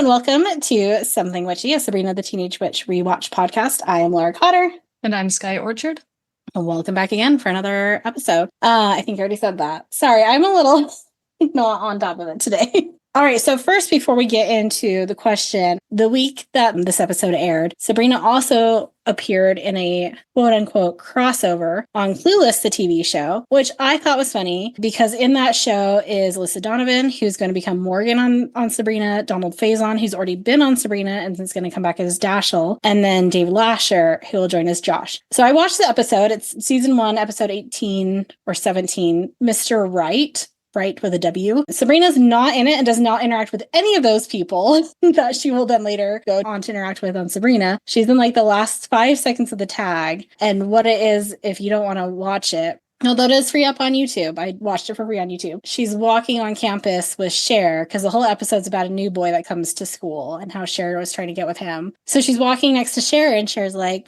and welcome to Something Witchy, a Sabrina the Teenage Witch rewatch podcast. I am Laura Cotter. And I'm Skye Orchard. And welcome back again for another episode. I think I already said that. Sorry, I'm a little not on top of it today. All right, so first, before we get into the question, the week that this episode aired, Sabrina also appeared in a quote-unquote crossover on Clueless, the TV show, which I thought was funny because in that show is Alyssa Donovan, who's going to become Morgan on Sabrina, Donald Faison, who's already been on Sabrina and is going to come back as Dashiell, and then Dave Lasher, who will join as Josh. So I watched the episode. It's season 1, episode 18 or 17, Mr. Right with a W. Sabrina's not in it and does not interact with any of those people that she will then later go on to interact with on Sabrina. She's in like the last 5 seconds of the tag. And what it is, if you don't want to watch it, although it is free up on YouTube. I watched it for free on YouTube. She's walking on campus with Cher because the whole episode's about a new boy that comes to school and how Cher was trying to get with him. So she's walking next to Cher and Cher's like,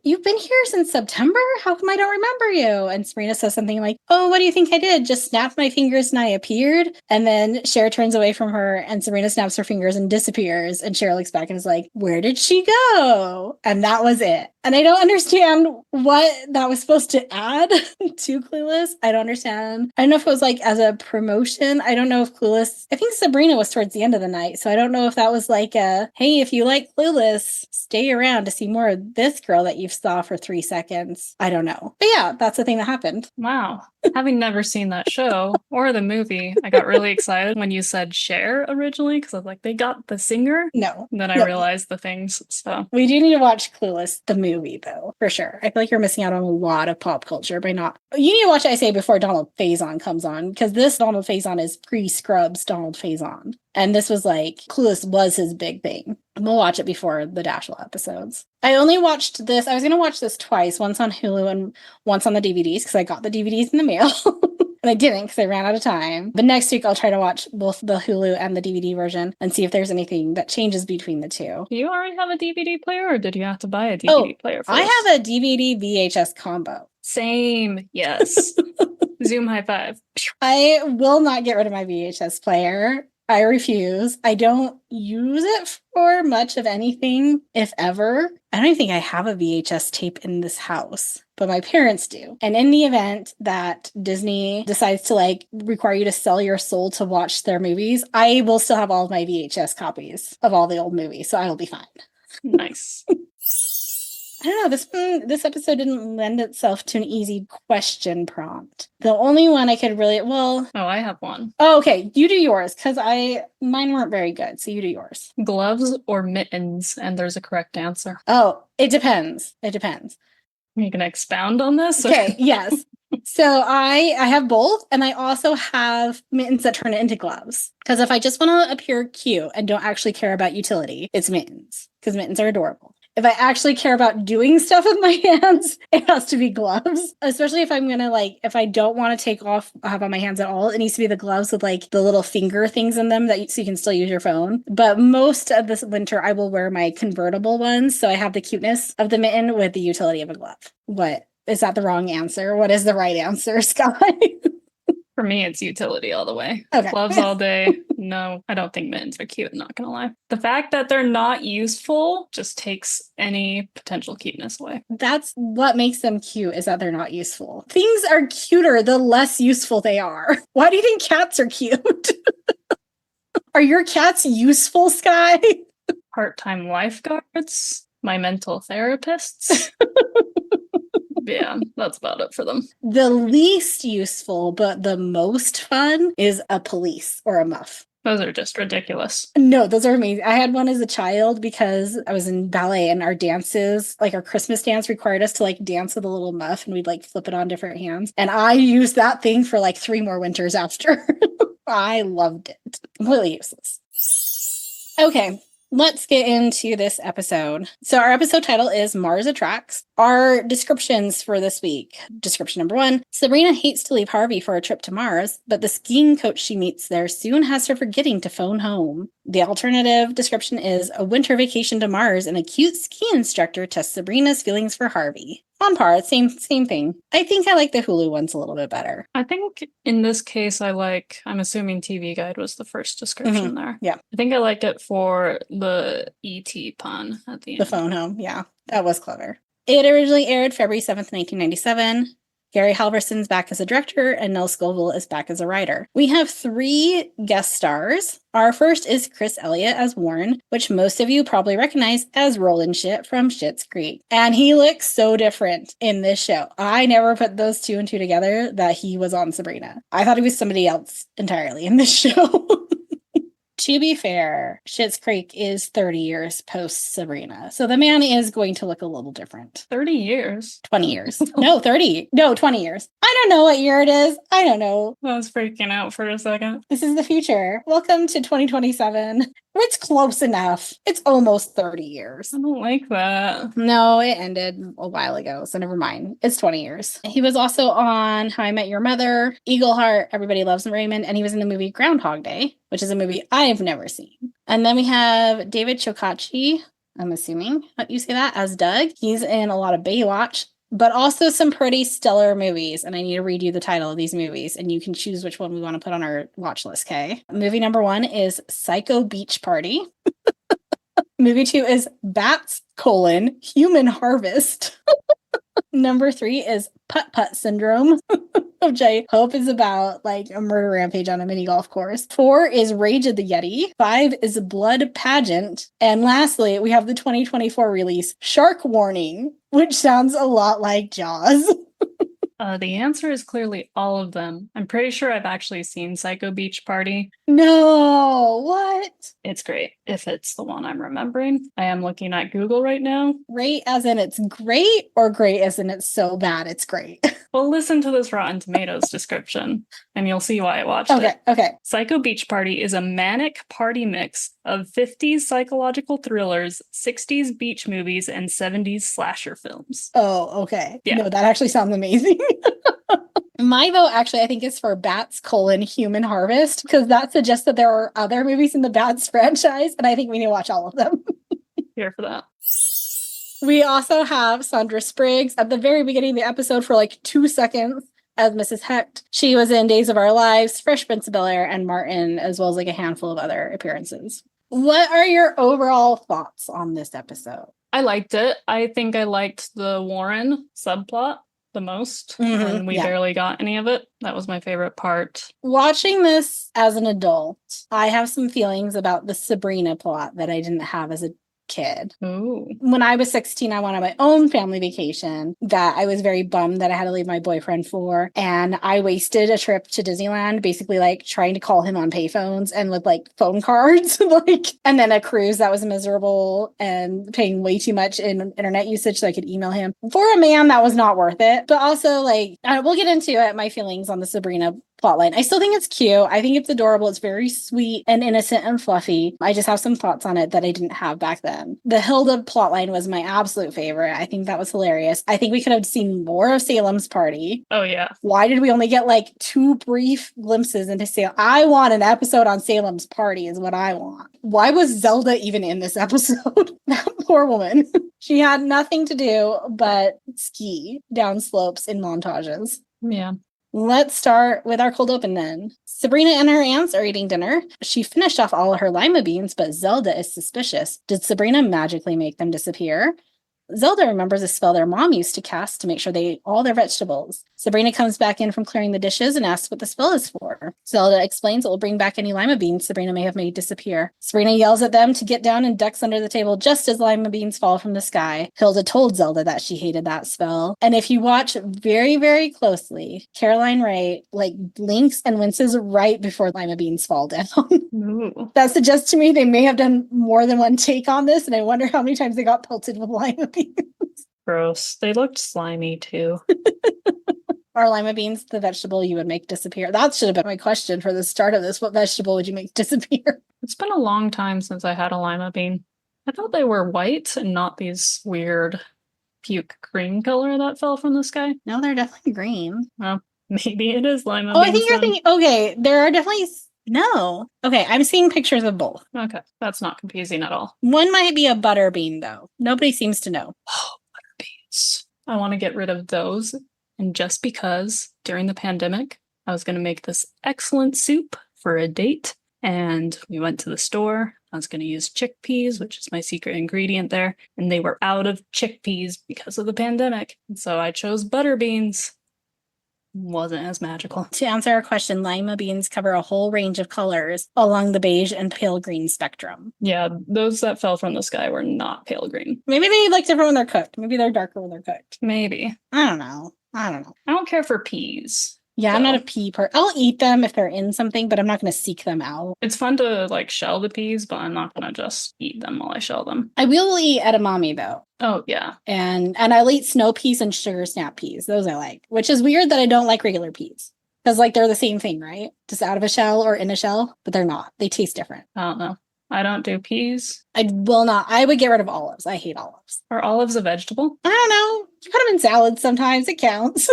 you've been here since September? How come I don't remember you? And Sabrina says something like, oh, what do you think I did? Just snapped my fingers and I appeared? And then Cher turns away from her and Sabrina snaps her fingers and disappears. And Cher looks back and is like, where did she go? And that was it. And I don't understand what that was supposed to add to Clueless. I don't understand. I don't know if it was like as a promotion. I don't know if Clueless, I think Sabrina was towards the end of the night. So I don't know if that was like a, hey, if you like Clueless, stay around to see more of this girl that you saw for 3 seconds. I don't know. But yeah, that's the thing that happened. Wow. Having never seen that show or the movie, I got really excited when you said Cher originally because I was like, they got the singer? No. And then I realized the things. So we do need to watch Clueless, the movie, though, for sure. I feel like you're missing out on a lot of pop culture by not. You need to watch I Say before Donald Faison comes on, because this Donald Faison is pre-Scrubs Donald Faison. And this was like, Clueless was his big thing. And we'll watch it before the Dashiell episodes. I only watched this, I was going to watch this twice, once on Hulu and once on the DVDs, because I got the DVDs in the mail. And I didn't because I ran out of time. But next week I'll try to watch both the Hulu and the DVD version and see if there's anything that changes between the two. Do you already have a DVD player or did you have to buy a DVD player first? I have a DVD VHS combo. Same, yes. Zoom high five. I will not get rid of my VHS player. I refuse. I don't use it for much of anything, if ever. I don't even think I have a VHS tape in this house, but my parents do. And in the event that Disney decides to like require you to sell your soul to watch their movies, I will still have all of my VHS copies of all the old movies, so I will be fine. Nice. I don't know, this episode didn't lend itself to an easy question prompt. The only one I could really, Oh, I have one. Oh, okay, you do yours, because mine weren't very good, so you do yours. Gloves or mittens, and there's a correct answer. Oh, it depends. It depends. Are you going to expound on this? Okay, yes. So I have both, and I also have mittens that turn into gloves. Because if I just want to appear cute and don't actually care about utility, it's mittens, because mittens are adorable. If I actually care about doing stuff with my hands, it has to be gloves. Especially if I'm going to if I don't want to have on my hands at all, it needs to be the gloves with like the little finger things in them so you can still use your phone. But most of this winter, I will wear my convertible ones. So I have the cuteness of the mitten with the utility of a glove. What? Is that the wrong answer? What is the right answer, Skye? For me, it's utility all the way. Okay. Gloves all day. No, I don't think mittens are cute, not gonna lie. The fact that they're not useful just takes any potential cuteness away. That's what makes them cute, is that they're not useful. Things are cuter the less useful they are. Why do you think cats are cute? Are your cats useful, Skye? Part-time lifeguards, my mental therapists. Yeah, that's about it for them. The least useful, but the most fun is a police or a muff. Those are just ridiculous. No, those are amazing. I had one as a child because I was in ballet and our dances, like our Christmas dance required us to like dance with a little muff and we'd like flip it on different hands. And I used that thing for like 3 more winters after. I loved it. Completely useless. Okay. Let's get into this episode. So our episode title is Mars Attracts. Our descriptions for this week. Description number 1. Sabrina hates to leave Harvey for a trip to Mars, but the skiing coach she meets there soon has her forgetting to phone home. The alternative description is a winter vacation to Mars and a cute ski instructor tests Sabrina's feelings for Harvey. On par, same thing. I think I like the Hulu ones a little bit better. I think in this case, I'm assuming TV Guide was the first description there. Yeah. I think I liked it for the ET pun at the end. The phone home. Yeah, that was clever. It originally aired February 7th, 1997. Gary Halvorson's back as a director, and Nell Scoville is back as a writer. We have 3 guest stars. Our first is Chris Elliott as Warren, which most of you probably recognize as Roland Shit from Schitt's Creek. And he looks so different in this show. I never put those 2 and 2 together that he was on Sabrina. I thought he was somebody else entirely in this show. To be fair, Schitt's Creek is 30 years post Sabrina. So the man is going to look a little different. 30 years? 20 years. No, 30. No, 20 years. I don't know what year it is. I don't know. I was freaking out for a second. This is the future. Welcome to 2027. It's close enough. It's almost 30 years. I don't like that. No, it ended a while ago, so never mind. It's 20 years. He was also on How I Met Your Mother, Eagleheart, Everybody Loves Raymond, and he was in the movie Groundhog Day, which is a movie I've never seen. And then we have David Chokachi, I'm assuming how you say that, as Doug. He's in a lot of Baywatch, but also some pretty stellar movies. And I need to read you the title of these movies, and you can choose which one we want to put on our watch list, okay? Movie number 1 is Psycho Beach Party. Movie 2 is Bats, Human Harvest. Number 3 is Putt Putt Syndrome, which I hope is about like a murder rampage on a mini golf course. 4 is Rage of the Yeti. 5 is Blood Pageant. And lastly, we have the 2024 release, Shark Warning, which sounds a lot like Jaws. The answer is clearly all of them. I'm pretty sure I've actually seen Psycho Beach Party. No, what? It's great, if it's the one I'm remembering. I am looking at Google right now. Great as in it's great, or great as in it's so bad it's great? Well, listen to this Rotten Tomatoes description, and you'll see why I watched it. Okay. Psycho Beach Party is a manic party mix of 50s psychological thrillers, 60s beach movies, and 70s slasher films. Oh, okay. Yeah. No, that actually sounds amazing. My vote actually, I think, is for Bats, Human Harvest, because that suggests that there are other movies in the Bats franchise, and I think we need to watch all of them. Here for that. We also have Sandra Spriggs at the very beginning of the episode for like 2 seconds as Mrs. Hecht. She was in Days of Our Lives, Fresh Prince of Bel-Air, and Martin, as well as like a handful of other appearances. What are your overall thoughts on this episode? I liked it. I think I liked the Warren subplot the most, and we barely got any of it. That was my favorite part. Watching this as an adult, I have some feelings about the Sabrina plot that I didn't have as a kid. Ooh. When I was 16, I went on my own family vacation that I was very bummed that I had to leave my boyfriend for. And I wasted a trip to Disneyland, basically like trying to call him on payphones and with like phone cards, and then a cruise that was miserable and paying way too much in internet usage so I could email him. For a man, that was not worth it. But also like, we'll get into it, my feelings on the Sabrina plotline. I still think it's cute. I think it's adorable. It's very sweet and innocent and fluffy. I just have some thoughts on it that I didn't have back then. The Hilda plotline was my absolute favorite. I think that was hilarious. I think we could have seen more of Salem's party. Oh, yeah. Why did we only get like 2 brief glimpses into Salem? I want an episode on Salem's party is what I want. Why was Zelda even in this episode? That poor woman. She had nothing to do but ski down slopes in montages. Yeah. Let's start with our cold open then. Sabrina and her aunts are eating dinner. She finished off all of her lima beans, but Zelda is suspicious. Did Sabrina magically make them disappear? Zelda remembers a spell their mom used to cast to make sure they ate all their vegetables. Sabrina comes back in from clearing the dishes and asks what the spell is for. Zelda explains it will bring back any lima beans Sabrina may have made disappear. Sabrina yells at them to get down and ducks under the table just as lima beans fall from the sky. Hilda told Zelda that she hated that spell. And if you watch very, very closely, Caroline Ray blinks and winces right before lima beans fall down. Ooh. That suggests to me they may have done more than one take on this, and I wonder how many times they got pelted with lima beans. Gross. They looked slimy too. Are lima beans the vegetable you would make disappear? That should have been my question for the start of this. What vegetable would you make disappear? It's been a long time since I had a lima bean. I thought they were white and not these weird puke green color that fell from the sky. No, they're definitely green. Well, maybe it is lima beans. Oh, I think you're thinking, okay, there are definitely... No. Okay, I'm seeing pictures of both. Okay, that's not confusing at all. One might be a butter bean, though. Nobody seems to know. Oh, butter beans. I want to get rid of those. And just because during the pandemic, I was going to make this excellent soup for a date, and we went to the store. I was going to use chickpeas, which is my secret ingredient there, and they were out of chickpeas because of the pandemic. And so I chose butter beans. Wasn't as magical. To answer our question, lima beans cover a whole range of colors along the beige and pale green spectrum. Yeah, those that fell from the sky were not pale green. Maybe they look different when they're cooked. Maybe they're darker when they're cooked. Maybe. I don't know. I don't care for peas. Yeah, I'm not a pea person. I'll eat them if they're in something, but I'm not going to seek them out. It's fun to like shell the peas, but I'm not going to just eat them while I shell them. I will eat edamame though. Oh, yeah. And I'll eat snow peas and sugar snap peas. Those I like, which is weird that I don't like regular peas. Because like they're the same thing, right? Just out of a shell or in a shell, but they're not. They taste different. I don't know. I don't do peas. I will not. I would get rid of olives. I hate olives. Are olives a vegetable? I don't know. You put them in salads sometimes. It counts.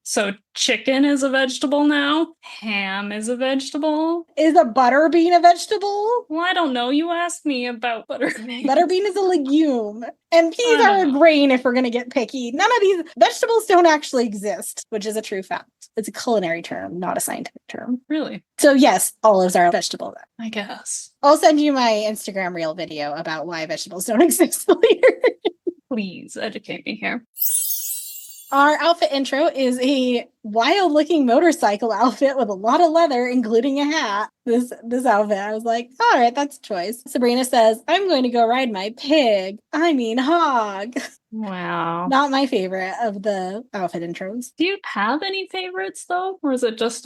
So chicken is a vegetable now? Ham is a vegetable? Is a butter bean a vegetable? Well, I don't know. You asked me about butter bean. Butter bean is a legume. And peas are a grain if we're going to get picky. None of these vegetables don't actually exist, which is a true fact. It's a culinary term, not a scientific term. Really? So yes, olives are a vegetable then. I guess. I'll send you my Instagram reel video about why vegetables don't exist later. Please educate me here. Our outfit intro is a wild-looking motorcycle outfit with a lot of leather, including a hat. This outfit, I was like, all right, that's a choice. Sabrina says, I'm going to go ride my pig. I mean hog. Wow. Not my favorite of the outfit intros. Do you have any favorites, though? Or is it just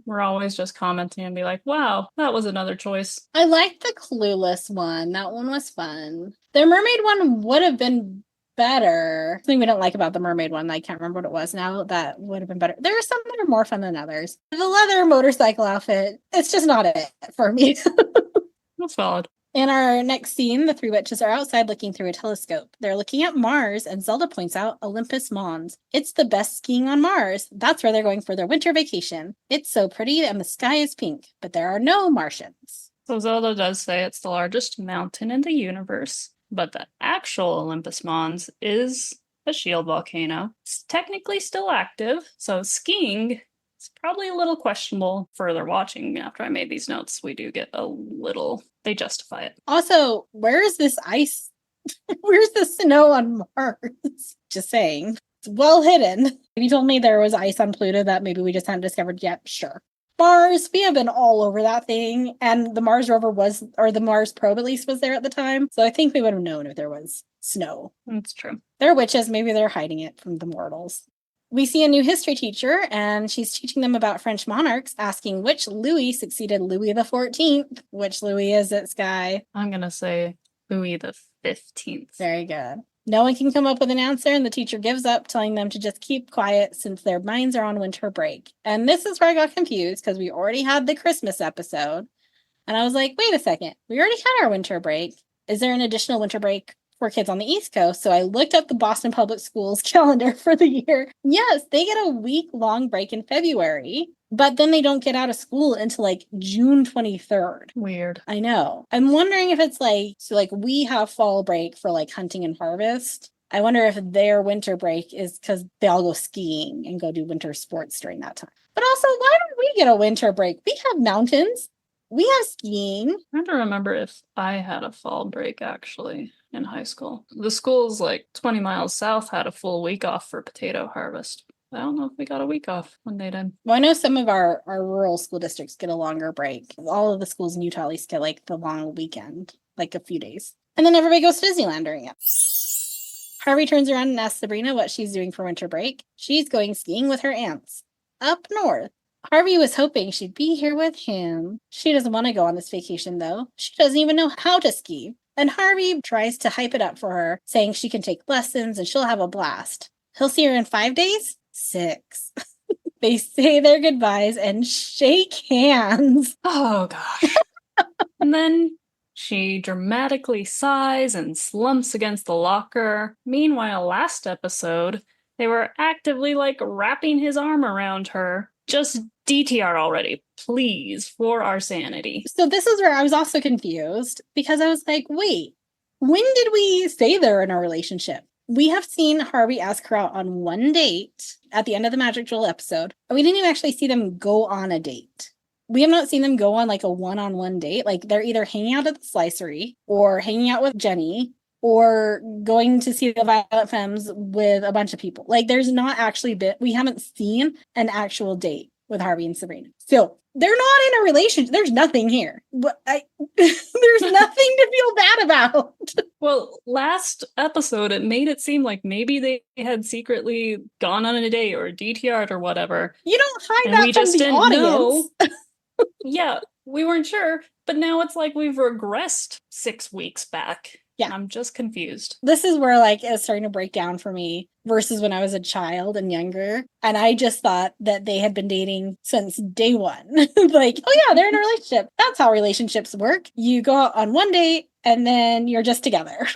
we're always just commenting and be like, wow, that was another choice? I liked the Clueless one. That one was fun. Their mermaid one would have been better. Something we don't like about the mermaid one, I can't remember what it was now, that would have been better. There are some that are more fun than others. The leather motorcycle outfit, it's just not it for me. That's valid. In our next scene, the three witches are outside looking through a telescope. They're looking at Mars, and Zelda points out Olympus Mons. It's the best skiing on Mars. That's where they're going for their winter vacation. It's so pretty, and the sky is pink, but there are no Martians. So Zelda does say it's the largest mountain in the universe. But the actual Olympus Mons is a shield volcano. It's technically still active, so skiing is probably a little questionable. Further watching after I made these notes, we do get a little, they justify it. Also, where is this ice? Where's the snow on Mars? Just saying. It's well hidden. If you told me there was ice on Pluto that maybe we just hadn't discovered yet, sure. Mars, we have been all over that thing, and the Mars rover was, or the Mars probe at least, was there at the time, so I think we would have known if there was snow. That's true. They're witches, maybe they're hiding it from the mortals. We see a new history teacher, and she's teaching them about French monarchs, asking which Louis succeeded Louis the 14th. Which Louis is it, Skye? I'm gonna say Louis the 15th. Very good. No one can come up with an answer, and the teacher gives up, telling them to just keep quiet since their minds are on winter break. And this is where I got confused, because we already had the Christmas episode. And I was like, wait a second, we already had our winter break. Is there an additional winter break for kids on the East Coast? So I looked up the Boston Public Schools calendar for the year. Yes, they get a week-long break in February, but then they don't get out of school until like June 23rd. Weird. I know. I'm wondering if it's like, so like we have fall break for like hunting and harvest. I wonder if their winter break is because they all go skiing and go do winter sports during that time. But also, why don't we get a winter break? We have mountains. We have skiing. I have to remember if I had a fall break actually in high school. The schools like 20 miles south had a full week off for potato harvest. I don't know if we got a week off when they did. Well, I know some of our rural school districts get a longer break. All of the schools in Utah at least get like the long weekend, like a few days. And then everybody goes to Disneyland during it. Harvey turns around and asks Sabrina what she's doing for winter break. She's going skiing with her aunts up north. Harvey was hoping she'd be here with him. She doesn't want to go on this vacation, though. She doesn't even know how to ski. And Harvey tries to hype it up for her, saying she can take lessons and she'll have a blast. He'll see her in 5 days? 6. They say their goodbyes and shake hands. Oh, gosh. And then she dramatically sighs and slumps against the locker. Meanwhile, last episode, they were actively, like, wrapping his arm around her. Just DTR already, please, for our sanity. So this is where I was also confused, because I was like, wait, when did we say they're in a relationship? We have seen Harvey ask her out on one date at the end of the Magic Jewel episode. And we didn't even actually see them go on a date. We have not seen them go on like a one-on-one date. Like they're either hanging out at the slicery or hanging out with Jenny or going to see the Violet Femmes with a bunch of people. Like there's not actually we haven't seen an actual date with Harvey and Sabrina. So they're not in a relationship. There's nothing here. But there's nothing to feel bad about. Well, last episode, it made it seem like maybe they had secretly gone on a date or DTR'd or whatever. You don't hide and that we from just the didn't audience. know. Yeah, we weren't sure. But now it's like we've regressed 6 weeks back. Yeah. I'm just confused. This is where like it's starting to break down for me versus when I was a child and younger. And I just thought that they had been dating since day one. Like, oh yeah, they're in a relationship. That's how relationships work. You go out on one date and then you're just together.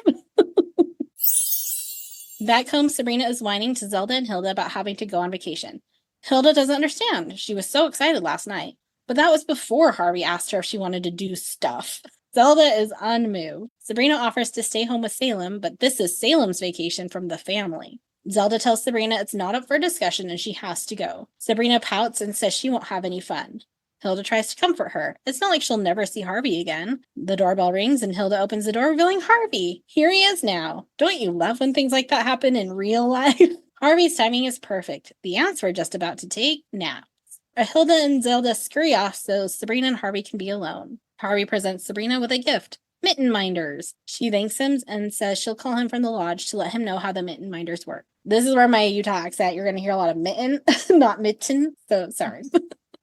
Back home, Sabrina is whining to Zelda and Hilda about having to go on vacation. Hilda doesn't understand. She was so excited last night. But that was before Harvey asked her if she wanted to do stuff. Zelda is unmoved. Sabrina offers to stay home with Salem, but this is Salem's vacation from the family. Zelda tells Sabrina it's not up for discussion and she has to go. Sabrina pouts and says she won't have any fun. Hilda tries to comfort her. It's not like she'll never see Harvey again. The doorbell rings and Hilda opens the door, revealing Harvey. Here he is now. Don't you love when things like that happen in real life? Harvey's timing is perfect. The ants were just about to take naps. Hilda and Zelda scurry off so Sabrina and Harvey can be alone. Harvey presents Sabrina with a gift, mitten minders. She thanks him and says she'll call him from the lodge to let him know how the mitten minders work. This is where my Utah accent, you're going to hear a lot of mitten, not mitten, so sorry.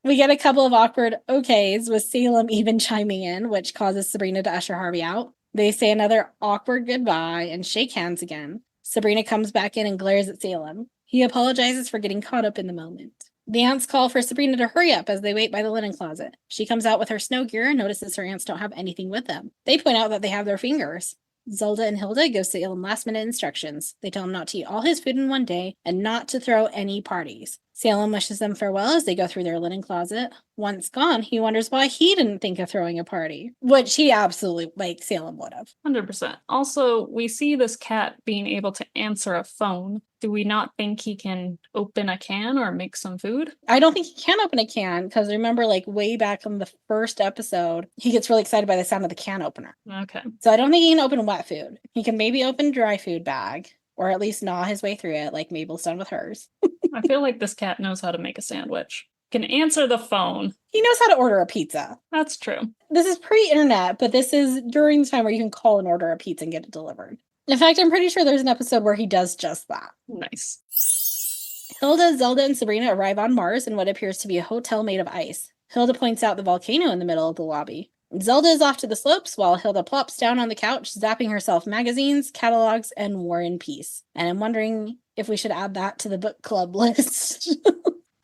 We get a couple of awkward okays with Salem even chiming in, which causes Sabrina to usher Harvey out. They say another awkward goodbye and shake hands again. Sabrina comes back in and glares at Salem. He apologizes for getting caught up in the moment. The aunts call for Sabrina to hurry up as they wait by the linen closet. She comes out with her snow gear and notices her aunts don't have anything with them. They point out that they have their fingers. Zelda and Hilda give Salem last-minute instructions. They tell him not to eat all his food in one day and not to throw any parties. Salem wishes them farewell as they go through their linen closet. Once gone, he wonders why he didn't think of throwing a party, which he absolutely, like, Salem would have. 100%. Also, we see this cat being able to answer a phone. Do we not think he can open a can or make some food? I don't think he can open a can because remember, like, way back in the first episode, he gets really excited by the sound of the can opener. Okay. So I don't think he can open wet food. He can maybe open dry food bag or at least gnaw his way through it like Mabel's done with hers. I feel like this cat knows how to make a sandwich. Can answer the phone. He knows how to order a pizza. That's true. This is pre-internet, but this is during the time where you can call and order a pizza and get it delivered. In fact, I'm pretty sure there's an episode where he does just that. Nice. Hilda, Zelda, and Sabrina arrive on Mars in what appears to be a hotel made of ice. Hilda points out the volcano in the middle of the lobby. Zelda is off to the slopes while Hilda plops down on the couch, zapping herself magazines, catalogs, and War and Peace. And I'm wondering if we should add that to the book club list.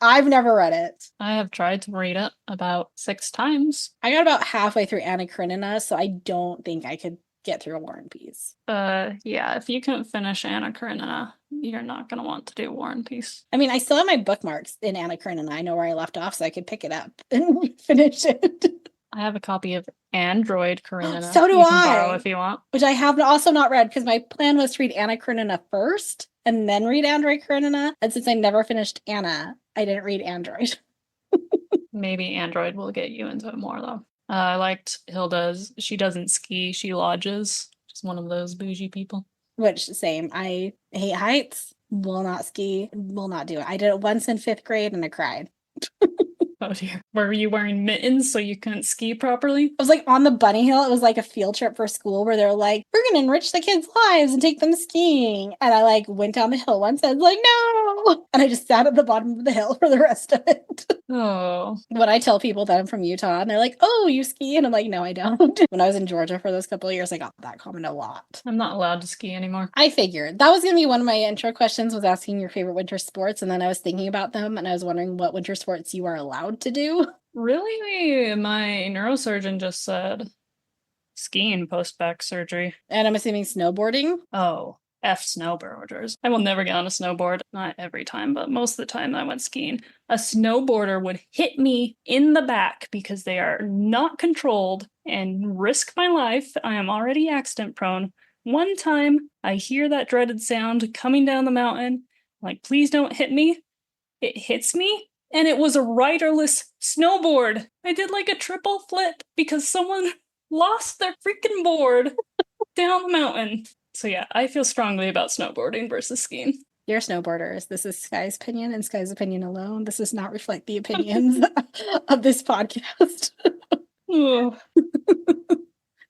I've never read it. I have tried to read it about 6 times. I got about halfway through Anna Karenina, so I don't think I could get through a War and Peace. Yeah, if you couldn't finish Anna Karenina, you're not going to want to do War and Peace. I mean, I still have my bookmarks in Anna Karenina. I know where I left off, so I could pick it up and finish it. I have a copy of Android Karenina. So do you can I. borrow if you want. Which I have also not read because my plan was to read Anna Karenina first and then read Android Karenina. And since I never finished Anna, I didn't read Android. Maybe Android will get you into it more, though. I liked Hilda's. She doesn't ski, she lodges. Just one of those bougie people. Which, same. I hate heights, will not ski, will not do it. I did it once in 5th grade and I cried. Oh dear. Were you wearing mittens so you couldn't ski properly? I was like on the bunny hill. It was like a field trip for school where they're like, we're going to enrich the kids' lives and take them skiing. And I like went down the hill once and I was like, no. And I just sat at the bottom of the hill for the rest of it. Oh. When I tell people that I'm from Utah and they're like, oh, you ski? And I'm like, no, I don't. When I was in Georgia for those couple of years, I got that comment a lot. I'm not allowed to ski anymore. I figured that was going to be one of my intro questions was asking your favorite winter sports. And then I was thinking about them and I was wondering what winter sports you are allowed to do. Really? My neurosurgeon just said skiing post-back surgery. And I'm assuming snowboarding. Oh, F snowboarders. I will never get on a snowboard. Not every time, but most of the time I went skiing. A snowboarder would hit me in the back because they are not controlled and risk my life. I am already accident prone. one time I hear that dreaded sound coming down the mountain, like, please don't hit me. It hits me, and it was a riderless snowboard. I did like a triple flip because someone lost their freaking board down the mountain. So yeah, I feel strongly about snowboarding versus skiing. You're snowboarders. This is Skye's opinion and Skye's opinion alone. This does not reflect the opinions of this podcast.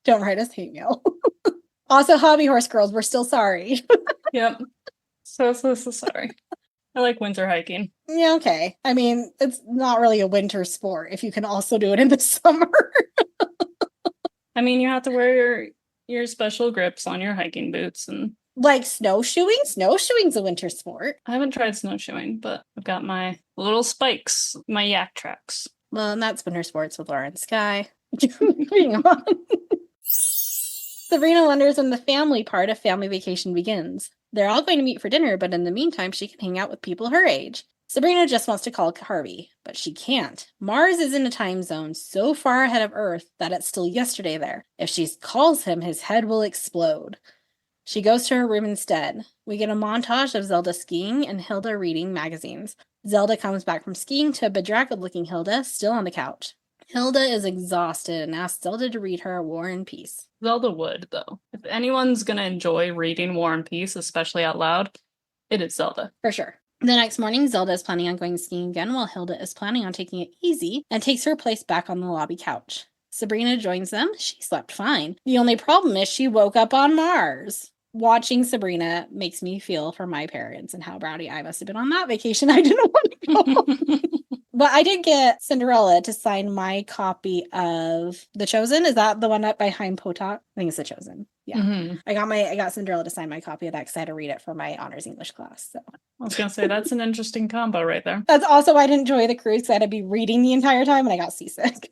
Don't write us hate mail. Also, hobby horse girls, we're still sorry. Yep. So sorry. I like winter hiking. Yeah, okay. I mean, it's not really a winter sport if you can also do it in the summer. I mean, you have to wear your special grips on your hiking boots and like snowshoeing? Snowshoeing's a winter sport. I haven't tried snowshoeing, but I've got my little spikes, my yak tracks. Well, and that's winter sports with Laura and Skye. Moving on. Sabrina wonders when the family part of family vacation begins. They're all going to meet for dinner, but in the meantime, she can hang out with people her age. Sabrina just wants to call Harvey, but she can't. Mars is in a time zone so far ahead of Earth that it's still yesterday there. If she calls him, his head will explode. She goes to her room instead. We get a montage of Zelda skiing and Hilda reading magazines. Zelda comes back from skiing to a bedraggled-looking Hilda still on the couch. Hilda is exhausted and asks Zelda to read her War and Peace. Zelda would, though. If anyone's going to enjoy reading War and Peace, especially out loud, it is Zelda. For sure. The next morning, Zelda is planning on going skiing again while Hilda is planning on taking it easy and takes her place back on the lobby couch. Sabrina joins them. She slept fine. The only problem is she woke up on Mars. Watching Sabrina makes me feel for my parents and how bratty I must have been on that vacation. I didn't want to go. But I did get Cinderella to sign my copy of The Chosen. Is that the one up behind Potok? I think it's The Chosen. Yeah. Mm-hmm. I got Cinderella to sign my copy of that because I had to read it for my honors English class. So I was going to say, that's an interesting combo right there. That's also why I didn't enjoy the cruise because I had to be reading the entire time and I got seasick.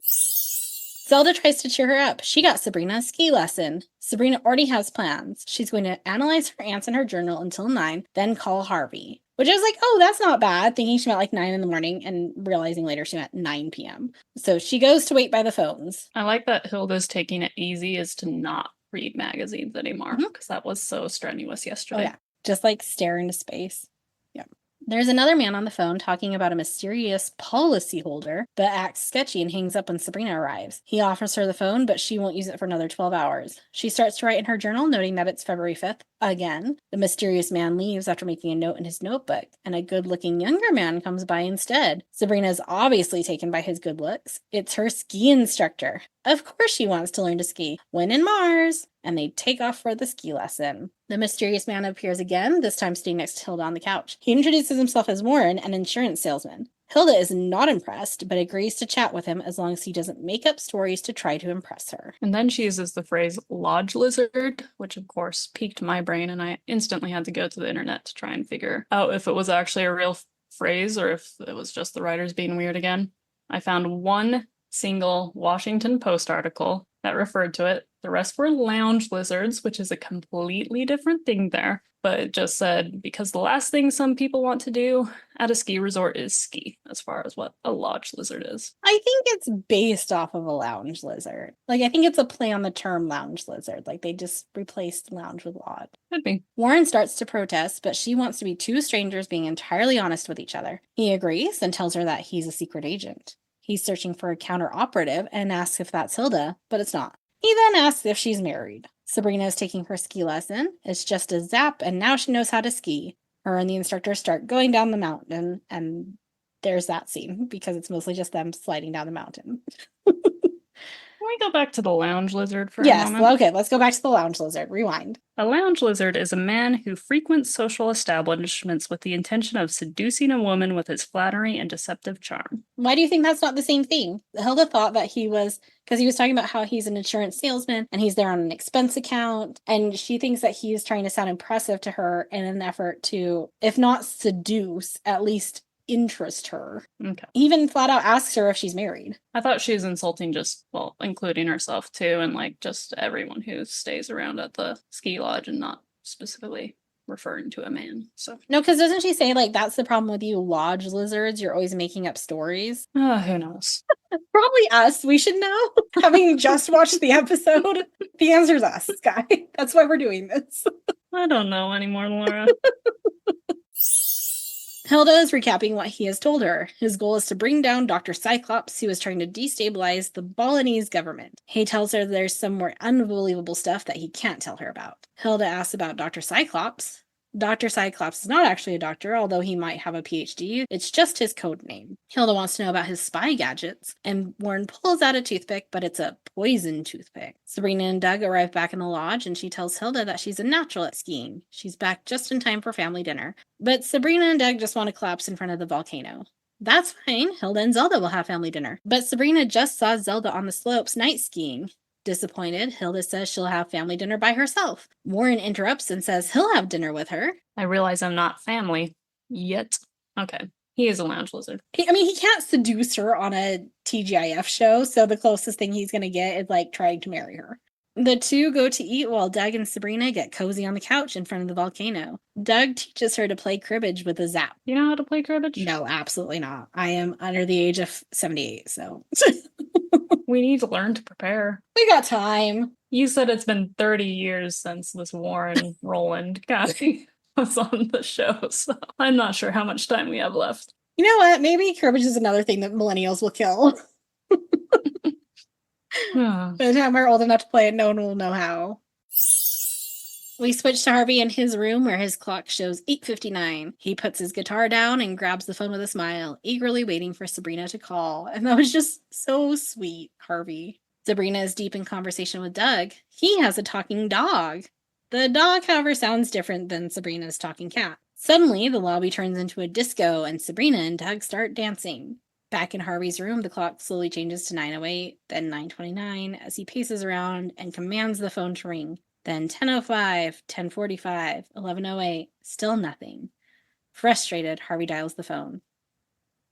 Zelda tries to cheer her up. She got Sabrina a ski lesson. Sabrina already has plans. She's going to analyze her answers in her journal until 9, then call Harvey. Which I was like, oh, that's not bad, thinking she meant like 9 in the morning and realizing later she meant 9 p.m. So she goes to wait by the phones. I like that Hilda's taking it easy is to not read magazines anymore because that was so strenuous yesterday. Oh, yeah. Just like stare into space. Yeah. There's another man on the phone talking about a mysterious policyholder, but acts sketchy and hangs up when Sabrina arrives. He offers her the phone, but she won't use it for another 12 hours. She starts to write in her journal, noting that it's February 5th. Again, the mysterious man leaves after making a note in his notebook, and a good-looking younger man comes by instead. Sabrina is obviously taken by his good looks. It's her ski instructor. Of course she wants to learn to ski. When in Mars! And they take off for the ski lesson. The mysterious man appears again, this time sitting next to Hilda on the couch. He introduces himself as Warren, an insurance salesman. Hilda is not impressed, but agrees to chat with him as long as he doesn't make up stories to try to impress her. And then she uses the phrase lodge lizard, which of course piqued my brain, and I instantly had to go to the internet to try and figure out if it was actually a real phrase or if it was just the writers being weird again. I found one single Washington Post article that referred to it. The rest were lounge lizards, which is a completely different thing there. But it just said, because the last thing some people want to do at a ski resort is ski, as far as what a lodge lizard is. I think it's based off of a lounge lizard. Like, I think it's a play on the term lounge lizard. Like, they just replaced lounge with lodge. Could be. Warren starts to protest, but she wants to be two strangers being entirely honest with each other. He agrees and tells her that he's a secret agent. He's searching for a counter-operative and asks if that's Hilda, but it's not. He then asks if she's married. Sabrina is taking her ski lesson. It's just a zap, and now she knows how to ski. Her and the instructor start going down the mountain, and there's that scene, because it's mostly just them sliding down the mountain. Can we go back to the lounge lizard for a moment? Yes, okay, let's go back to the lounge lizard. Rewind. A lounge lizard is a man who frequents social establishments with the intention of seducing a woman with his flattery and deceptive charm. Why do you think that's not the same thing? Hilda thought that he was, because he was talking about how he's an insurance salesman and he's there on an expense account, and she thinks that he is trying to sound impressive to her in an effort to, if not seduce, at least interest her. Okay. He even flat out asks her if she's married. I thought she was insulting just, well, including herself too, and like just everyone who stays around at the ski lodge and not specifically referring to a man. So No, because doesn't she say, like, that's the problem with you lodge lizards? You're always making up stories. who knows? Probably us. We should know. Having just watched the episode, the answer's us, Skye. That's why we're doing this. I don't know anymore, Laura. Hilda is recapping what he has told her. His goal is to bring down Dr. Cyclops, who is trying to destabilize the Balinese government. He tells her there's some more unbelievable stuff that he can't tell her about. Hilda asks about Dr. Cyclops. Dr. Cyclops is not actually a doctor, although he might have a PhD. It's just his code name. Hilda wants to know about his spy gadgets, and Warren pulls out a toothpick, but it's a poison toothpick. Sabrina and Doug arrive back in the lodge, and she tells Hilda that she's a natural at skiing. She's back just in time for family dinner. But Sabrina and Doug just want to collapse in front of the volcano. That's fine. Hilda and Zelda will have family dinner. But Sabrina just saw Zelda on the slopes night skiing. Disappointed, Hilda says she'll have family dinner by herself. Warren interrupts and says he'll have dinner with her. I realize I'm not family yet. Okay. He is a lounge lizard. He can't seduce her on a TGIF show, so the closest thing he's going to get is, like, trying to marry her. The two go to eat while Doug and Sabrina get cozy on the couch in front of the volcano. Doug teaches her to play cribbage with a zap. You know how to play cribbage? No, absolutely not. I am under the age of 78, so... We need to learn to prepare. We got time. You said it's been 30 years since this Warren Roland guy was on the show, so I'm not sure how much time we have left. You know what? Maybe cribbage is another thing that millennials will kill. By the time we're old enough to play it, no one will know how. We switch to Harvey in his room where his clock shows 8:59. He puts his guitar down and grabs the phone with a smile, eagerly waiting for Sabrina to call. And that was just so sweet, Harvey. Sabrina is deep in conversation with Doug. He has a talking dog. The dog, however, sounds different than Sabrina's talking cat. Suddenly, the lobby turns into a disco and Sabrina and Doug start dancing. Back in Harvey's room, the clock slowly changes to 9:08, then 9:29 as he paces around and commands the phone to ring. Then 10:05, 10:45, 11:08, still nothing. Frustrated, Harvey dials the phone.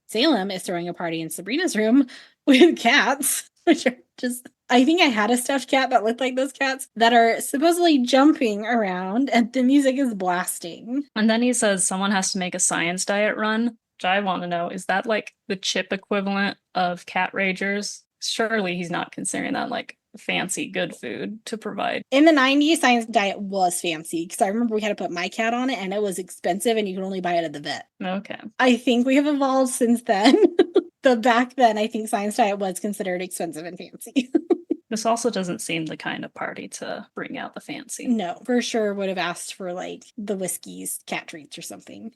Salem is throwing a party in Sabrina's room with cats, which are just... I think I had a stuffed cat that looked like those cats that are supposedly jumping around, and the music is blasting. And then he says someone has to make a science diet run, which I want to know, is that like the chip equivalent of cat ragers? Surely he's not considering that like fancy good food to provide. In the 90s, science diet was fancy because I remember we had to put my cat on it and it was expensive and you could only buy it at the vet. Okay. I think we have evolved since then. But back then, I think science diet was considered expensive and fancy. This also doesn't seem the kind of party to bring out the fancy. No, for sure would have asked for like the Whiskey's cat treats or something.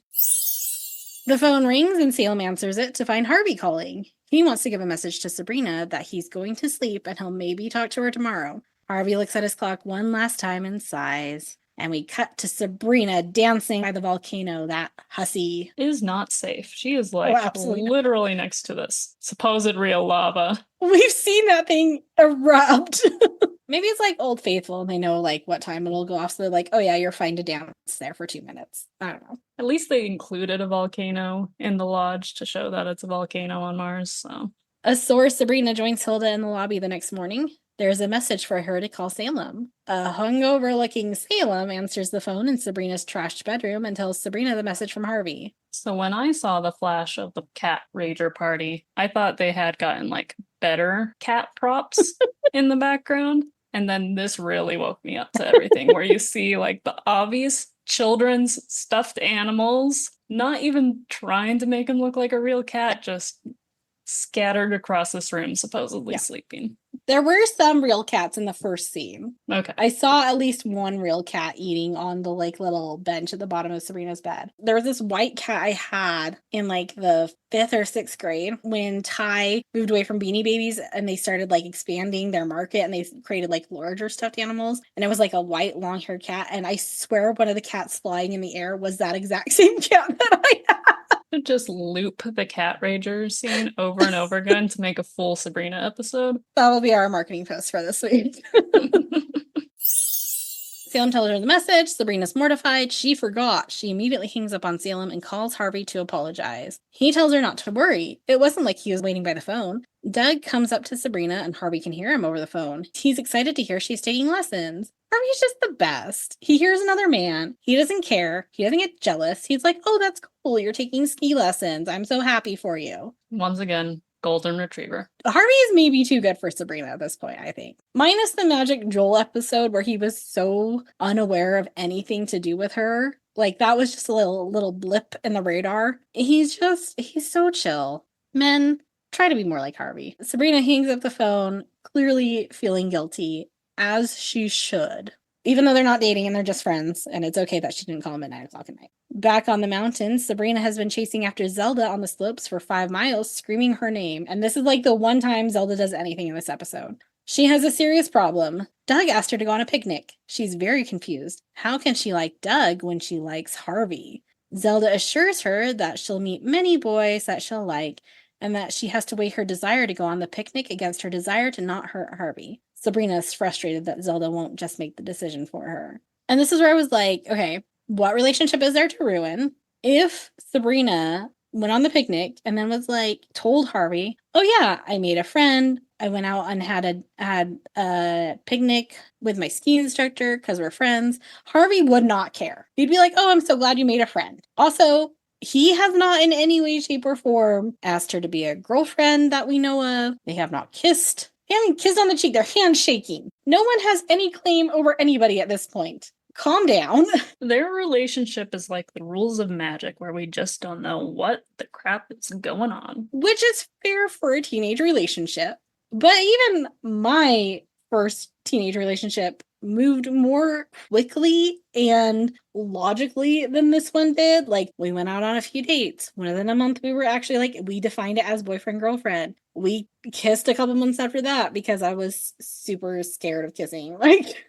The phone rings and Salem answers it to find Harvey calling. He wants to give a message to Sabrina that he's going to sleep and he'll maybe talk to her tomorrow. Harvey looks at his clock one last time and sighs. And we cut to Sabrina dancing by the volcano, that hussy. Is not safe. She is like literally next to this supposed real lava. We've seen that thing erupt. Maybe it's like Old Faithful and they know like what time it'll go off. So they're like, oh yeah, you're fine to dance there for 2 minutes. I don't know. At least they included a volcano in the lodge to show that it's a volcano on Mars. So a sore Sabrina joins Hilda in the lobby the next morning. There's a message for her to call Salem. A hungover-looking Salem answers the phone in Sabrina's trashed bedroom and tells Sabrina the message from Harvey. So when I saw the flash of the cat rager party, I thought they had gotten like better cat props in the background. And then this really woke me up to everything where you see like the obvious children's stuffed animals, not even trying to make them look like a real cat, just scattered across this room, supposedly sleeping. There were some real cats in the first scene. Okay. I saw at least one real cat eating on the like little bench at the bottom of Sabrina's bed. There was this white cat I had in like the 5th or 6th grade when Ty moved away from Beanie Babies and they started like expanding their market and they created like larger stuffed animals. And it was like a white long-haired cat. And I swear one of the cats flying in the air was that exact same cat that I had. Just loop the cat rager scene over and over again to make a full Sabrina episode. That will be our marketing post for this week. Salem tells her the message. Sabrina's mortified. She forgot. She immediately hangs up on Salem and calls Harvey to apologize. He tells her not to worry. It wasn't like he was waiting by the phone. Doug comes up to Sabrina and Harvey can hear him over the phone. He's excited to hear she's taking lessons. Harvey's just the best. He hears another man. He doesn't care. He doesn't get jealous. He's like, oh, that's cool. You're taking ski lessons. I'm so happy for you. Once again, golden retriever. Harvey is maybe too good for Sabrina at this point, I think. Minus the Magic Joel episode where he was so unaware of anything to do with her. Like, that was just a little blip in the radar. He's so chill. Men, try to be more like Harvey. Sabrina hangs up the phone, clearly feeling guilty, as she should. Even though they're not dating and they're just friends, and it's okay that she didn't call him at 9 o'clock at night. Back on the mountain, Sabrina has been chasing after Zelda on the slopes for 5 miles, screaming her name. And this is like the one time Zelda does anything in this episode. She has a serious problem. Doug asked her to go on a picnic. She's very confused. How can she like Doug when she likes Harvey? Zelda assures her that she'll meet many boys that she'll like, and that she has to weigh her desire to go on the picnic against her desire to not hurt Harvey. Sabrina is frustrated that Zelda won't just make the decision for her. And this is where I was like, okay, what relationship is there to ruin? If Sabrina went on the picnic and then was like, told Harvey, oh yeah, I made a friend. I went out and had a picnic with my ski instructor because we're friends. Harvey would not care. He'd be like, oh, I'm so glad you made a friend. Also, he has not in any way, shape, or form asked her to be a girlfriend that we know of. They have not kissed. They haven't kissed on the cheek. They're handshaking. No one has any claim over anybody at this point. Calm down. Their relationship is like the rules of magic, where we just don't know what the crap is going on. Which is fair for a teenage relationship. But even my first teenage relationship moved more quickly and logically than this one did. Like, we went out on a few dates. Within a month, we were actually like, we defined it as boyfriend, girlfriend. We kissed a couple months after that because I was super scared of kissing.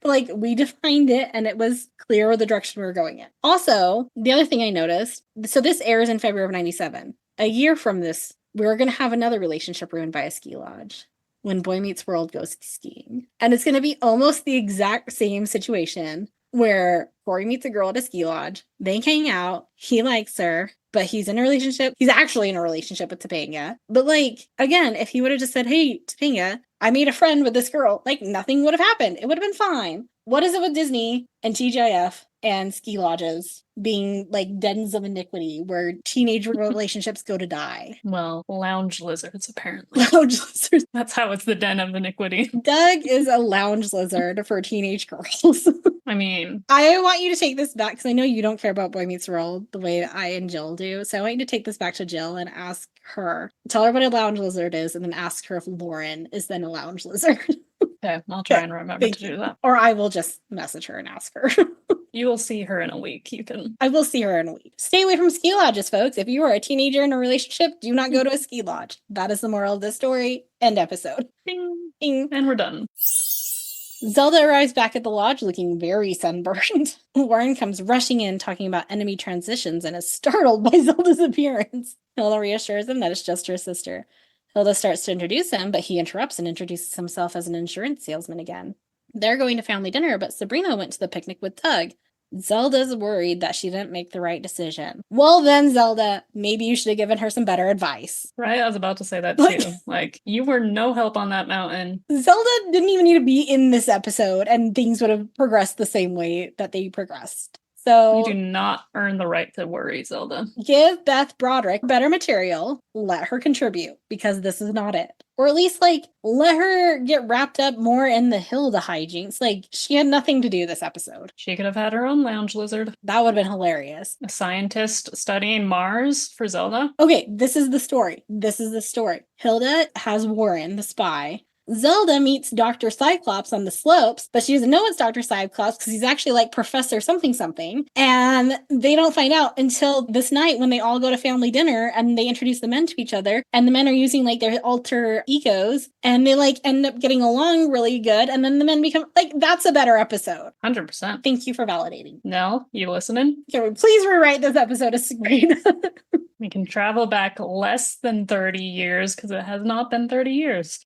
Like we defined it and it was clear the direction we were going in. Also, the other thing I noticed, so this airs in February of 97. A year from this, we're going to have another relationship ruined by a ski lodge. When Boy Meets World goes skiing. And it's going to be almost the exact same situation where Corey meets a girl at a ski lodge. They hang out. He likes her, but he's in a relationship. He's actually in a relationship with Topanga. But like, again, if he would have just said, hey, Topanga, I made a friend with this girl, like nothing would have happened. It would have been fine. What is it with Disney and TGIF and ski lodges being like dens of iniquity where teenage relationships go to die? Well, lounge lizards, apparently. Lounge lizards. That's how it's the den of iniquity. Doug is a lounge lizard for teenage girls. I mean, I want you to take this back because I know you don't care about Boy Meets World the way I and Jill do. So I want you to take this back to Jill and ask her, tell her what a lounge lizard is, and then ask her if Lauren is then a lounge lizard. okay, I'll try and remember to do that. Or I will just message her and ask her. You will see her in a week. I will see her in a week. Stay away from ski lodges, folks. If you are a teenager in a relationship, do not go to a ski lodge. That is the moral of the story. End episode. Ding. Ding. And we're done. Zelda arrives back at the lodge looking very sunburned. Warren comes rushing in talking about enemy transitions and is startled by Zelda's appearance. Hilda reassures him that it's just her sister. Hilda starts to introduce him, but he interrupts and introduces himself as an insurance salesman again. They're going to family dinner, but Sabrina went to the picnic with Doug. Zelda's worried that she didn't make the right decision. Well then, Zelda, maybe you should have given her some better advice. Right? I was about to say that too. Like, you were no help on that mountain. Zelda didn't even need to be in this episode, and things would have progressed the same way that they progressed. So you do not earn the right to worry, Zelda. Give Beth Broderick better material. Let her contribute, because this is not it. Or at least, like, let her get wrapped up more in the Hilda hijinks. Like, she had nothing to do this episode. She could have had her own lounge lizard. That would have been hilarious. A scientist studying Mars for Zelda. Okay, this is the story. Hilda has Warren, the spy. Zelda meets Dr. Cyclops on the slopes, but she doesn't know it's Dr. Cyclops because he's actually like Professor something. And they don't find out until this night when they all go to family dinner and they introduce the men to each other. And the men are using like their alter egos and they like end up getting along really good. And then the men become like, that's a better episode. 100%. Thank you for validating. Nell, you listening? Can we please rewrite this episode of Sabrina? We can travel back less than 30 years because it has not been 30 years.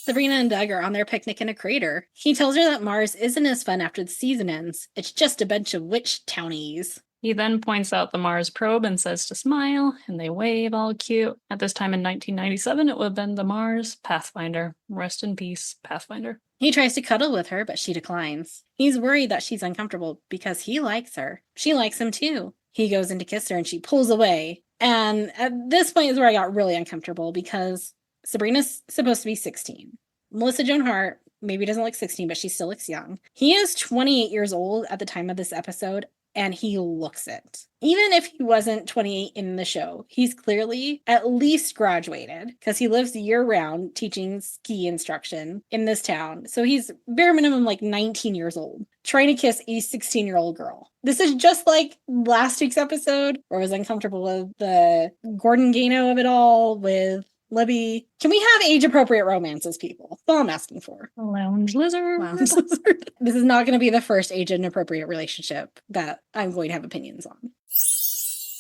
Sabrina and Doug are on their picnic in a crater. He tells her that Mars isn't as fun after the season ends. It's just a bunch of witch townies. He then points out the Mars probe and says to smile, and they wave all cute. At this time in 1997, it would have been the Mars Pathfinder. Rest in peace, Pathfinder. He tries to cuddle with her, but she declines. He's worried that she's uncomfortable because he likes her. She likes him too. He goes in to kiss her and she pulls away. And at this point is where I got really uncomfortable because Sabrina's supposed to be 16. Melissa Joan Hart maybe doesn't look 16, but she still looks young. He is 28 years old at the time of this episode, and he looks it. Even if he wasn't 28 in the show, he's clearly at least graduated because he lives year-round teaching ski instruction in this town. So he's bare minimum like 19 years old, trying to kiss a 16-year-old girl. This is just like last week's episode where I was uncomfortable with the Gordon Gano of it all, with Libby. Can we have age-appropriate romances, people? That's all I'm asking for. Lounge lizard. Lounge lizard. This is not going to be the first age-inappropriate relationship that I'm going to have opinions on.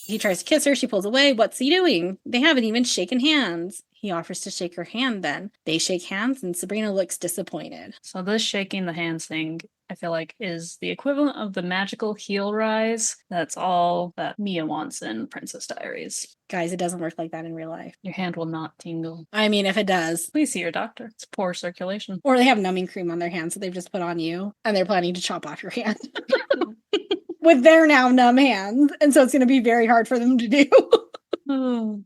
He tries to kiss her. She pulls away. What's he doing? They haven't even shaken hands. He offers to shake her hand then. They shake hands and Sabrina looks disappointed. So this shaking the hands thing, I feel like, is the equivalent of the magical heel rise. That's all that Mia wants in Princess Diaries. Guys, it doesn't work like that in real life. Your hand will not tingle. I mean, if it does. Please see your doctor. It's poor circulation. Or they have numbing cream on their hands that they've just put on you and they're planning to chop off your hand. With their now numb hands. And so it's going to be very hard for them to do. Oh.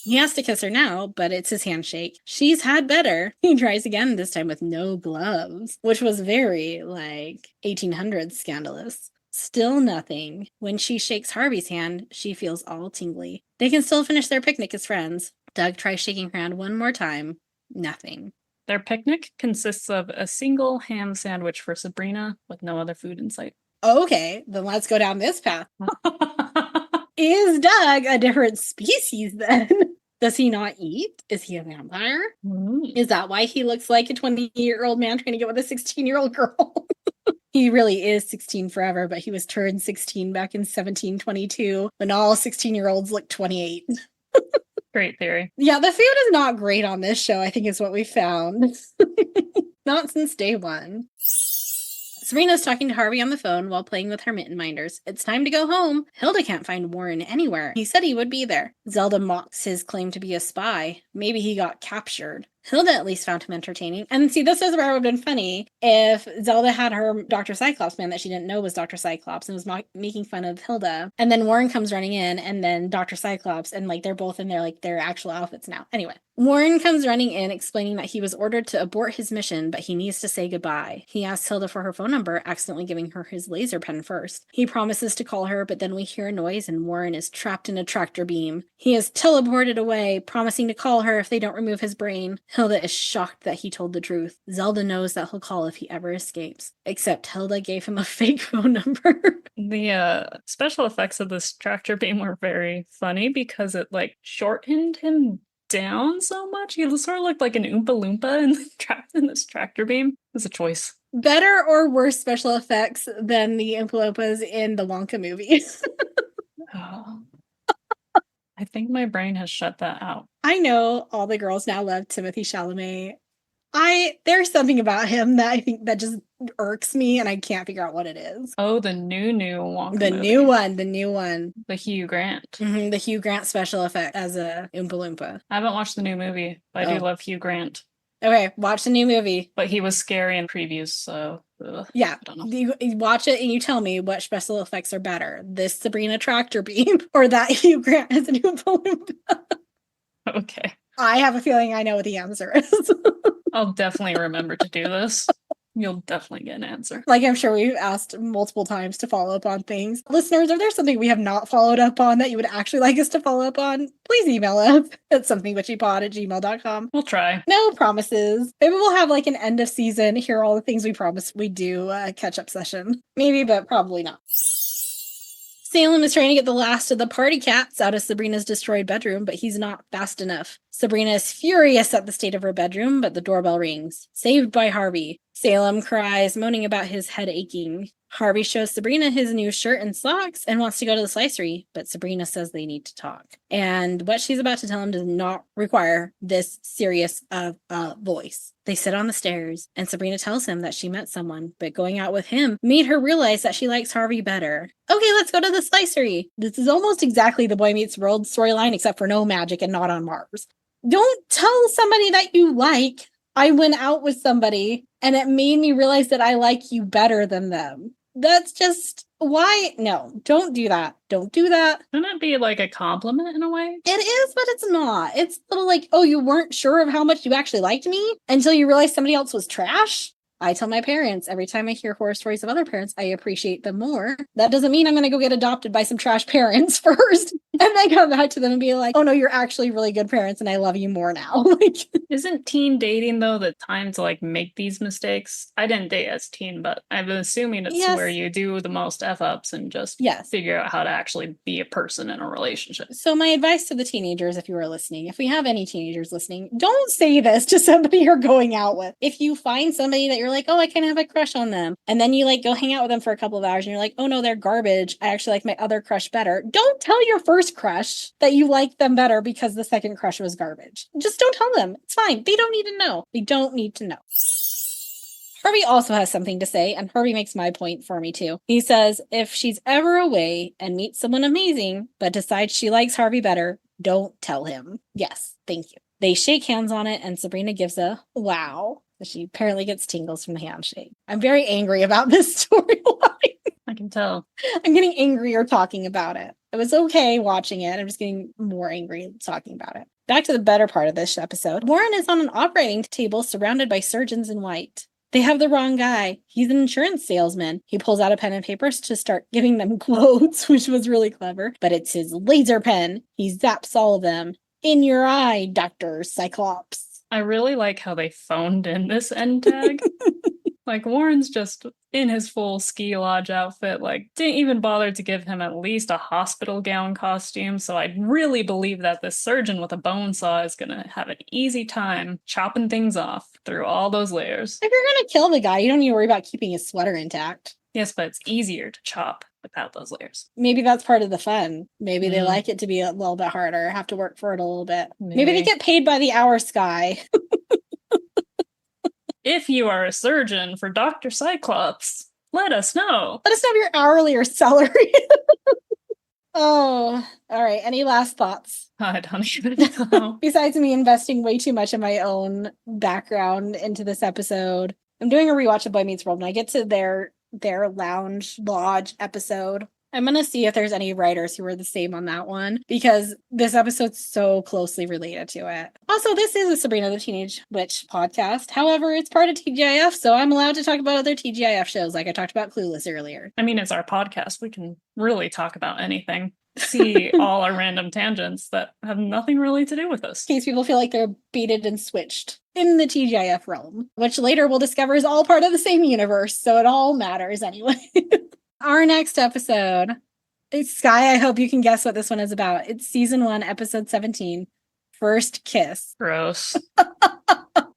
He has to kiss her now, but it's his handshake. She's had better. He tries again, this time with no gloves, which was very, 1800s scandalous. Still nothing. When she shakes Harvey's hand, she feels all tingly. They can still finish their picnic as friends. Doug tries shaking her hand one more time. Nothing. Their picnic consists of a single ham sandwich for Sabrina with no other food in sight. Okay, then let's go down this path. Is Doug a different species then? Does he not eat? Is he a vampire? Is that why he looks like a 20-year-old man trying to get with a 16-year-old girl? He really is 16 forever, but he was turned 16 back in 1722 when all 16-year-olds looked 28. Great theory. Yeah, the food is not great on this show, I think is what we found. Not since day one. Serena's talking to Harvey on the phone while playing with her mitten minders. It's time to go home. Hilda can't find Warren anywhere. He said he would be there. Zelda mocks his claim to be a spy. Maybe he got captured. Hilda at least found him entertaining. And see, this is where it would have been funny if Zelda had her Dr. Cyclops man that she didn't know was Dr. Cyclops and was making fun of Hilda. And then Warren comes running in and then Dr. Cyclops and they're both in their actual outfits now. Anyway, Warren comes running in explaining that he was ordered to abort his mission, but he needs to say goodbye. He asks Hilda for her phone number, accidentally giving her his laser pen first. He promises to call her, but then we hear a noise and Warren is trapped in a tractor beam. He is teleported away, promising to call her if they don't remove his brain. Hilda is shocked that he told the truth. Zelda knows that he'll call if he ever escapes. Except Hilda gave him a fake phone number. The special effects of this tractor beam were very funny because it shortened him down so much. He sort of looked like an Oompa Loompa and trapped in this tractor beam. It was a choice. Better or worse special effects than the Oompa Loompas in the Wonka movies? Oh. I think my brain has shut that out. I know all the girls now love Timothée Chalamet. There's something about him that I think that just irks me and I can't figure out what it is. Oh, the new Wonka The movie. new one. The Hugh Grant. Mm-hmm, the Hugh Grant special effect as a Oompa Loompa. I haven't watched the new movie, but I do love Hugh Grant. Okay, watch the new movie. But he was scary in previews, so... Yeah, I don't know. You watch it and you tell me what special effects are better. This Sabrina tractor beam or that Hugh Grant as an Oompa Loompa. Okay. I have a feeling I know what the answer is. I'll definitely remember to do this. You'll definitely get an answer. I'm sure we've asked multiple times to follow up on things. Listeners, if there's something we have not followed up on that you would actually like us to follow up on, please email us at somethingwitchypod@gmail.com. We'll try. No promises. Maybe we'll have an end of season, hear all the things we promised we'd do, catch-up session. Maybe, but probably not. Salem is trying to get the last of the party cats out of Sabrina's destroyed bedroom, but he's not fast enough. Sabrina is furious at the state of her bedroom, but the doorbell rings. Saved by Harvey. Salem cries, moaning about his head aching. Harvey shows Sabrina his new shirt and socks and wants to go to the slicery, but Sabrina says they need to talk. And what she's about to tell him does not require this serious of a voice. They sit on the stairs, and Sabrina tells him that she met someone, but going out with him made her realize that she likes Harvey better. Okay, let's go to the slicery. This is almost exactly the Boy Meets World storyline, except for no magic and not on Mars. Don't tell somebody that you like, I went out with somebody, and it made me realize that I like you better than them. That's just, why? No, don't do that. Don't do that. Shouldn't it be like a compliment in a way? It is, but it's not. It's a little like, oh, you weren't sure of how much you actually liked me until you realized somebody else was trash? I tell my parents every time I hear horror stories of other parents, I appreciate them more. That doesn't mean I'm going to go get adopted by some trash parents first and then come back to them and be like, oh no, you're actually really good parents and I love you more now. Like, isn't teen dating though the time to like make these mistakes? I didn't date as teen, but I'm assuming it's yes. where you do the most F-ups and just yes. figure out how to actually be a person in a relationship. So my advice to the teenagers, if you are listening, if we have any teenagers listening, don't say this to somebody you're going out with. If you find somebody that you're like, oh, I kind of have a crush on them, and then you like go hang out with them for a couple of hours and you're like, oh no, they're garbage, I actually like my other crush better. Don't tell your first crush that you like them better because the second crush was garbage. Just don't tell them. It's fine. They don't need to know. They don't need to know. Harvey also has something to say, and Harvey makes my point for me too. He says, if she's ever away and meets someone amazing, but decides she likes Harvey better, don't tell him. Yes, thank you. They shake hands on it, and Sabrina gives a wow. She apparently gets tingles from the handshake. I'm very angry about this storyline. I can tell. I'm getting angrier talking about it. It was okay watching it. I'm just getting more angry talking about it. Back to the better part of this episode. Warren is on an operating table surrounded by surgeons in white. They have the wrong guy. He's an insurance salesman. He pulls out a pen and papers to start giving them quotes, which was really clever. But it's his laser pen. He zaps all of them. In your eye, Dr. Cyclops. I really like how they phoned in this end tag. Like, Warren's just in his full ski lodge outfit, like, didn't even bother to give him at least a hospital gown costume, so I really believe that this surgeon with a bone saw is gonna have an easy time chopping things off through all those layers. If you're gonna kill the guy, you don't need to worry about keeping his sweater intact. Yes, but it's easier to chop without those layers. Maybe that's part of the fun. Maybe they like it to be a little bit harder, have to work for it a little bit. Maybe they get paid by the hour, Skye. If you are a surgeon for Dr. Cyclops, let us know. Let us know your hourly or salary. Oh, all right. Any last thoughts? I don't even know. Besides me investing way too much of my own background into this episode, I'm doing a rewatch of Boy Meets World, and I get to their lounge lodge episode. I'm going to see if there's any writers who are the same on that one, because this episode's so closely related to it. Also, this is a Sabrina the Teenage Witch podcast. However, it's part of TGIF, so I'm allowed to talk about other TGIF shows, like I talked about Clueless earlier. I mean, it's our podcast. We can really talk about anything. See all our random tangents that have nothing really to do with us. In case people feel like they're baited and switched in the TGIF realm, which later we'll discover is all part of the same universe, so it all matters anyway. Our next episode, Skye, I hope you can guess what this one is about. It's season 1, episode 17, First Kiss. Gross.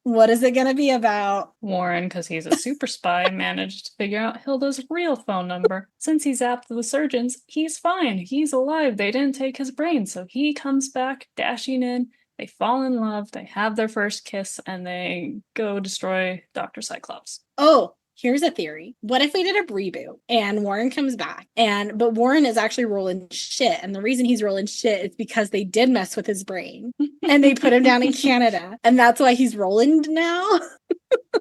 What is it going to be about? Warren, because he's a super spy, managed to figure out Hilda's real phone number. Since he's after the surgeons, he's fine. He's alive. They didn't take his brain. So he comes back, dashing in. They fall in love. They have their first kiss, and they go destroy Dr. Cyclops. Oh, here's a theory. What if we did a reboot and Warren comes back, but Warren is actually rolling shit, and the reason he's rolling shit is because they did mess with his brain and they put him down in Canada, and that's why he's rolling now.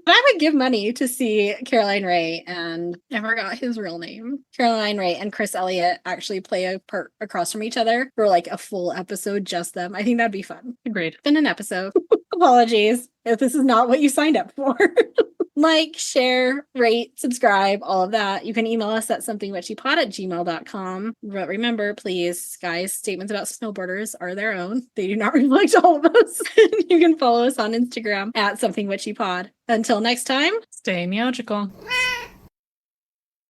I would give money to see Caroline Ray and I forgot his real name. Caroline Ray and Chris Elliott actually play a part across from each other for like a full episode, just them. I think that'd be fun. Agreed. In an episode. Apologies if this is not what you signed up for. Like, share, rate, subscribe, all of that. You can email us at somethingwitchypod@gmail.com. But remember, please, guys, statements about snowboarders are their own. They do not reflect all of us. You can follow us on Instagram at somethingwitchypod. Until next time, Stay magical.